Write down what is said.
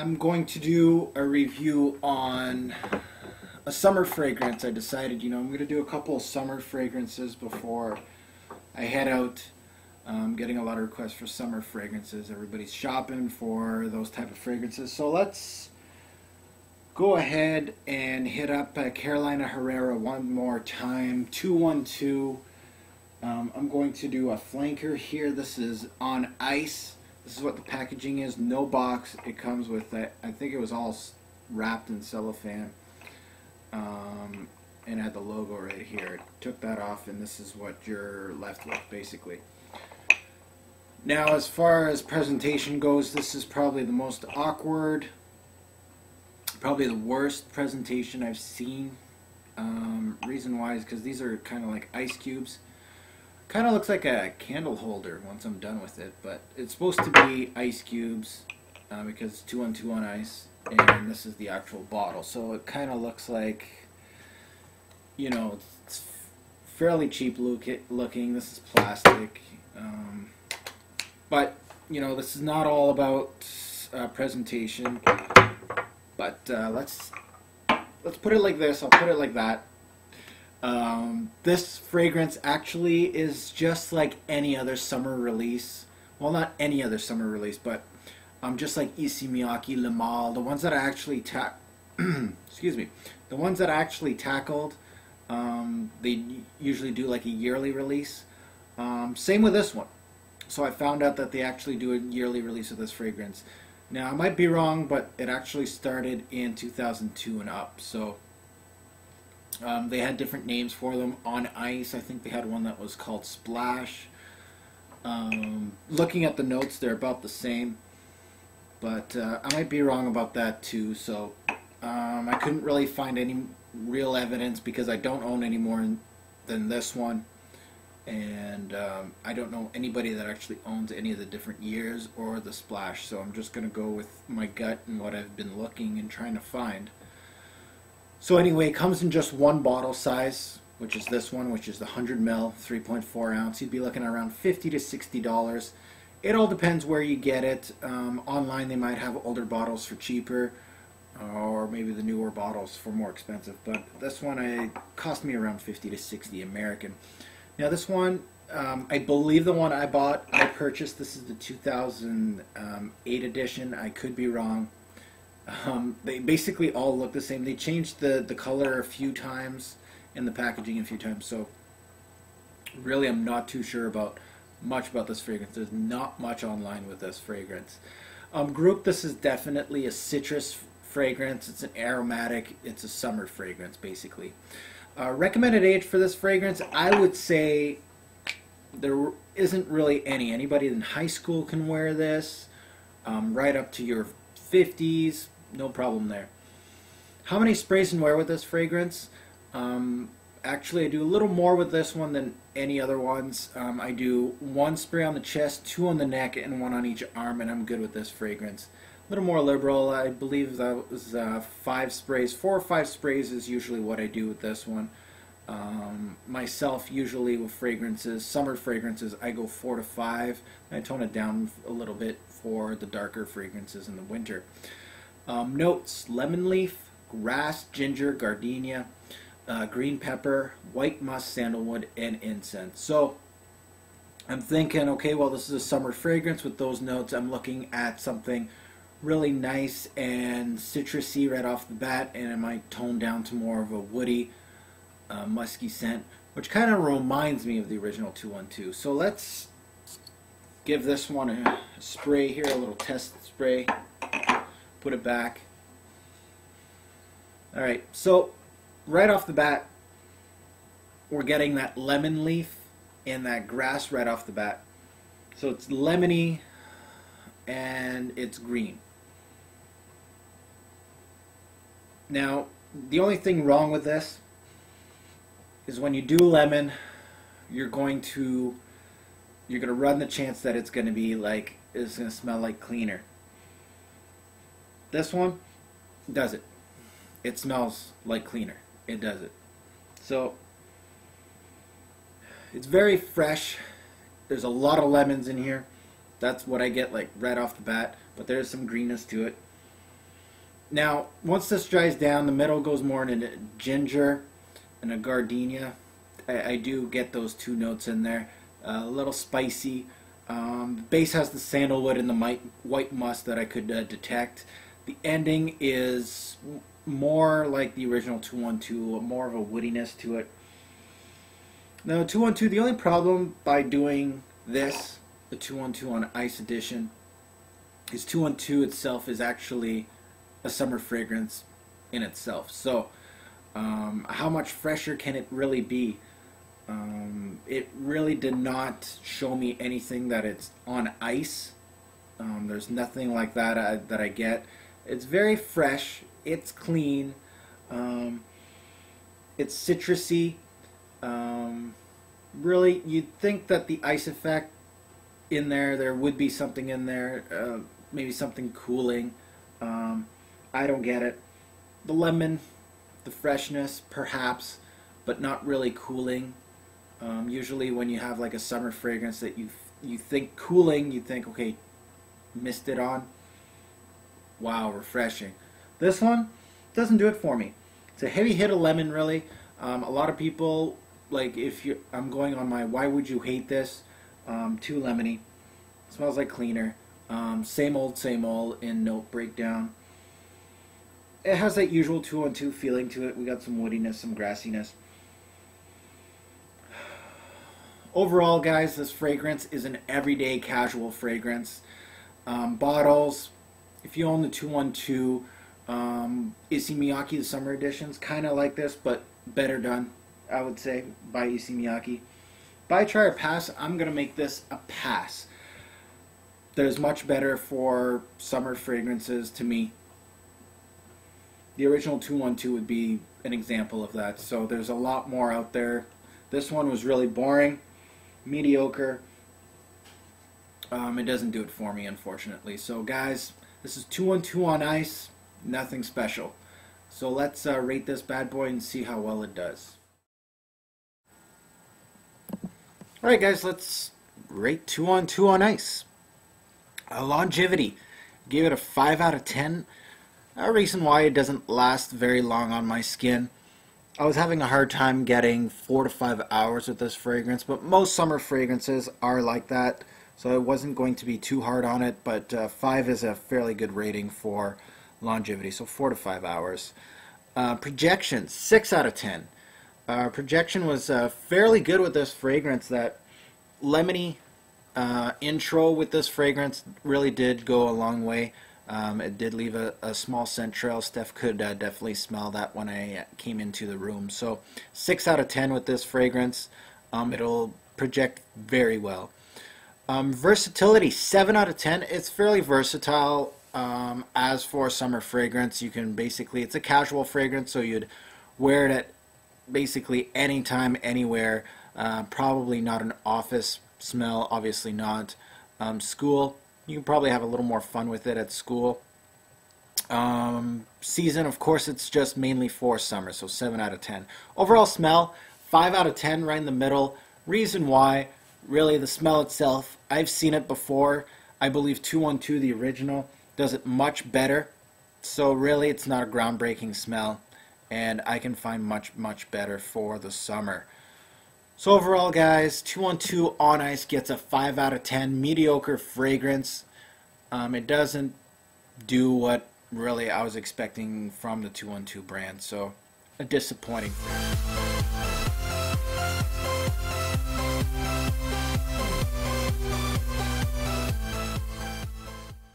I'm going to do a review on a summer fragrance. I decided, I'm going to do a couple of summer fragrances before I head out. I'm getting a lot of requests for summer fragrances. Everybody's shopping for those type of fragrances. So let's go ahead and hit up Carolina Herrera one more time. 212. I'm going to do a flanker here. This is on ice. This is what the packaging is. No box. It comes with, I think it was all wrapped in cellophane. And had the logo right here. Took that off, and this is what you're left with, basically. Now, as far as presentation goes, this is probably the most awkward, probably the worst presentation I've seen. Reason why is because these are kind of like ice cubes. Kind of looks like a candle holder once I'm done with it, but it's supposed to be ice cubes because it's 212 on ice, and this is the actual bottle. So it kind of looks like, it's fairly cheap looking. This is plastic, but this is not all about presentation. But let's put it like this. I'll put it like that. This fragrance actually is just like any other summer release. Well, not any other summer release, but just like Issey Miyake, Le Mal, the ones that I actually excuse me, the ones that I actually tackled. They usually do like a yearly release. Same with this one. So I found out that they actually do a yearly release of this fragrance. Now, I might be wrong, but it actually started in 2002 and up. So they had different names for them. On ice, I think they had one that was called Splash. Looking at the notes, they're about the same. But I might be wrong about that too. So I couldn't really find any real evidence because I don't own any more than this one. And I don't know anybody that actually owns any of the different years or the Splash, so I'm just going to go with my gut and what I've been looking and trying to find. So anyway, it comes in just one bottle size, which is this one, which is the 100 ml, 3.4 ounce. You'd be looking at around $50 to $60. It all depends where you get it. Online they might have older bottles for cheaper, or maybe the newer bottles for more expensive, but this one cost me around $50 to $60 American. Now this one, I believe the one I purchased, this is the 2008 edition. I could be wrong. They basically all look the same. They changed the color a few times and the packaging a few times, so really I'm not too sure much about this fragrance. There's not much online with this fragrance. Group, this is definitely a citrus fragrance. It's an aromatic, it's a summer fragrance basically. Recommended age for this fragrance, I would say there isn't really any. Anybody in high school can wear this, right up to your 50s, no problem there. How many sprays and wear with this fragrance? Actually, I do a little more with this one than any other ones. I do one spray on the chest, 2 on the neck, and 1 on each arm, and I'm good with this fragrance. A little more liberal. I believe that was 5 sprays. 4 or 5 sprays is usually what I do with this one. Myself, usually with fragrances, summer fragrances, I go 4 to 5. I tone it down a little bit for the darker fragrances in the winter. Notes: lemon leaf, grass, ginger, gardenia, green pepper, white musk, sandalwood, and incense. So I'm thinking, okay, well, this is a summer fragrance with those notes. I'm looking at something really nice and citrusy right off the bat, and it might tone down to more of a woody, musky scent, which kind of reminds me of the original 212. So let's give this one a spray here, a little test spray. Put it back. Alright, so right off the bat, we're getting that lemon leaf and that grass right off the bat. So it's lemony and it's green. Now, the only thing wrong with this is when you do lemon, you're going to run the chance that it's going to smell like cleaner. This one does it. It smells like cleaner. It does it. So it's very fresh. There's a lot of lemons in here. That's what I get like right off the bat, but there's some greenness to it. Now, once this dries down, the middle goes more into ginger and a gardenia. I do get those two notes in there. A little spicy. The base has the sandalwood and the white musk that I could detect. The ending is more like the original 212, more of a woodiness to it. Now, 212, the only problem by doing this, the 212 on Ice Edition, is 212 itself is actually a summer fragrance in itself. So, how much fresher can it really be? It really did not show me anything that it's on ice. There's nothing like that that I get. It's very fresh. It's clean. It's citrusy. Really, you'd think that the ice effect in there would be something in there, maybe something cooling. I don't get it. The lemon, the freshness, perhaps, but not really cooling. Usually when you have like a summer fragrance that you think cooling, you think, okay, mist it on. Wow, refreshing. This one doesn't do it for me. It's a heavy hit of lemon, really. A lot of people, like, I'm going on my why would you hate this, too lemony. Smells like cleaner. Same old in note breakdown. It has that usual 212 feeling to it. We got some woodiness, some grassiness. Overall, guys, this fragrance is an everyday casual fragrance. Bottles, if you own the 212, Issey Miyake, the summer editions, kind of like this, but better done, I would say, by Issey Miyake. Buy, try, or pass. I'm going to make this a pass. There's much better for summer fragrances to me. The original 212 would be an example of that. So there's a lot more out there. This one was really boring, mediocre. It doesn't do it for me, unfortunately. So guys, this is 212 on ice. Nothing special. So let's rate this bad boy and see how well it does. Alright guys, let's rate 212 on ice. Longevity. Gave it a 5 out of 10. A reason why it doesn't last very long on my skin. I was having a hard time getting 4 to 5 hours with this fragrance, but most summer fragrances are like that, so it wasn't going to be too hard on it, but 5 is a fairly good rating for longevity, so 4 to 5 hours. Projection, 6 out of 10. Projection was fairly good with this fragrance. That lemony intro with this fragrance really did go a long way. It did leave a small scent trail. Steph could definitely smell that when I came into the room. So 6 out of 10 with this fragrance. It'll project very well. Versatility, 7 out of 10. It's fairly versatile. As for summer fragrance, you can basically, it's a casual fragrance, so you'd wear it at basically anytime, anywhere. Probably not an office smell, obviously not. School, you can probably have a little more fun with it at school. Season, of course, it's just mainly for summer, so 7 out of 10. Overall smell, 5 out of 10, right in the middle. Reason why, really the smell itself, I've seen it before. I believe 212, the original, does it much better. So really it's not a groundbreaking smell, and I can find much better for the summer. So overall, guys, 212 on ice gets a 5 out of 10. Mediocre fragrance. It doesn't do what really I was expecting from the 212 brand, so a disappointing fragrance.